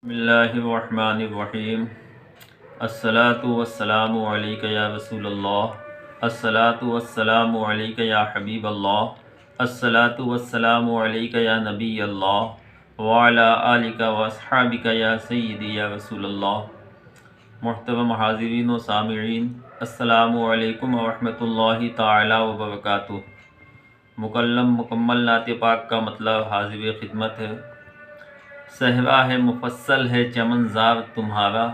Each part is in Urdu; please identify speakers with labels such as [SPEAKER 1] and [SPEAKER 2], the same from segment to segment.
[SPEAKER 1] بسم اللہ الرحمن الرحیم الصلاۃ والسلام علیک یا رسول اللہ، الصلاۃ والسلام علیک یا حبیب اللہ، الصلاۃ والسلام علیک یا نبی اللہ وعلی آلک واصحابک یا سیدی یا رسول اللہ۔ محترم حاضرین و سامعین، السلام علیکم ورحمۃ اللہ تعالی وبرکاتہ۔ مکمل نعت پاک کا مطلب حاضر خدمت ہے۔ صحرا ہے مفصل ہے چمن زار تمہارا،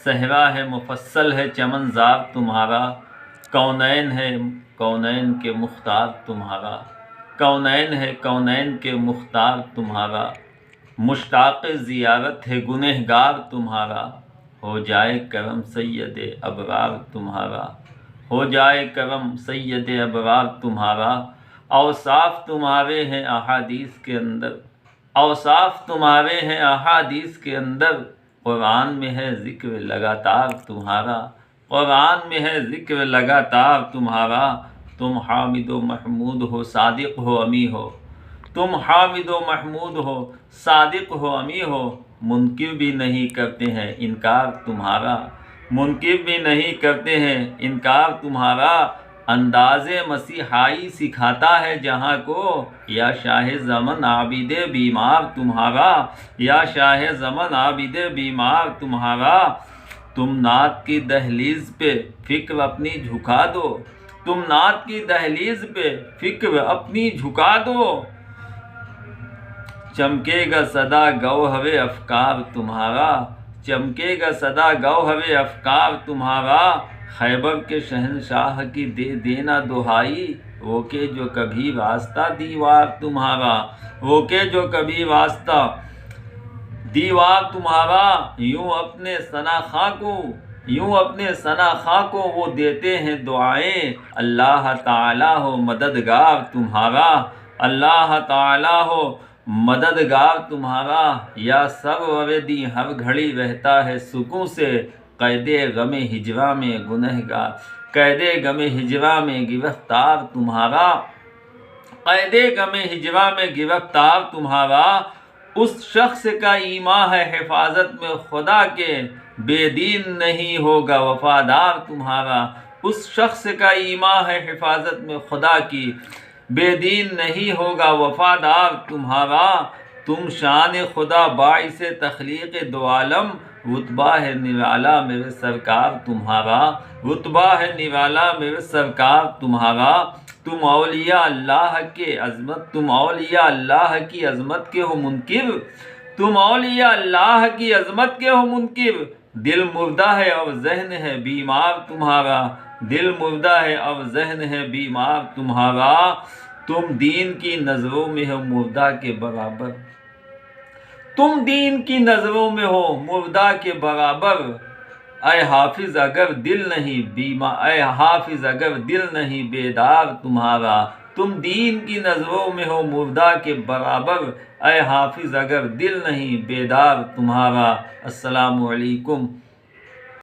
[SPEAKER 1] صحرا ہے مفصل ہے چمن زار تمہارا، کونین ہے کونین کے مختار تمہارا، کونین ہے کونین کے مختار تمہارا، مشتاق زیارت ہے گنہگار تمہارا، ہو جائے کرم سید ابرار تمہارا، ہو جائے کرم سید ابرار تمہارا۔ اوصاف تمہارے ہیں احادیث کے اندر، اوصاف تمہارے ہیں احادیث کے اندر، قرآن میں ہے ذکر لگاتار تمہارا، قرآن میں ہے ذکر لگاتار تمہارا۔ تم حامد و محمود ہو صادق ہو امی ہو، تم حامد و محمود ہو صادق ہو امی ہو، منکر بھی نہیں کرتے ہیں انکار تمہارا، منکر بھی نہیں کرتے ہیں انکار تمہارا۔ انداز مسیحائی سکھاتا ہے جہاں کو، یا شاہ زمن عابد بیمار تمہارا، یا شاہ زمن عابد بیمار تمہارا۔ تم نعت کی دہلیز پہ فکر اپنی جھکا دو، تم نعت کی دہلیز پہ فکر اپنی جھکا دو، چمکے گا سدا گوہر افکار تمہارا، چمکے گا سدا گوہر افکار تمہارا۔ خیبر کے شہنشاہ کی دے دینا دہائی، روکے جو کبھی واسطہ دیوار تمہارا، روکے جو کبھی واسطہ دیوار تمہارا۔ یوں اپنے ثنا خواں کو، یوں اپنے ثنا خواں کو وہ دیتے ہیں دعائیں، اللہ تعالی ہو مددگار تمہارا، اللہ تعالی ہو مددگار تمہارا۔ یا سرور دی ہر گھڑی رہتا ہے سکون سے، قید غم ہجراں میں گنہگار، قید غم ہجراں میں گرفتار تمہارا، قید غم ہجراں میں گرفتار تمہارا۔ اس شخص کا ایمان ہے حفاظت میں خدا کے، بے دین نہیں ہوگا وفادار تمہارا، اس شخص کا ایمان ہے حفاظت میں خدا کی، بے دین نہیں ہوگا وفادار تمہارا۔ تم شان خدا باعث تخلیق دو عالم، رتبہ ہے نرالا میرے سرکار تمہارا، رتبہ ہے نرالا میرے سرکار تمہارا۔ تم اولیاء اللہ کے عظمت، تم اولیاء اللہ کی عظمت کے ہو منکر، تم اولیاء اللہ کی عظمت کے ہو منکر۔ دل مردہ ہے اور ذہن ہے بیمار تمہارا، دل مردہ ہے اور ذہن ہے بیمار تمہارا۔ تم دین کی نظروں میں ہو مردہ کے برابر، تم دین کی نظروں میں ہو مردہ کے برابر۔ اے حافظ اگر دل نہیں بیمار، اے حافظ اگر دل نہیں بیدار تمہارا، تم دین کی نظروں میں ہو مردہ کے برابر، اے حافظ اگر دل نہیں بیدار تمہارا۔ السلام علیکم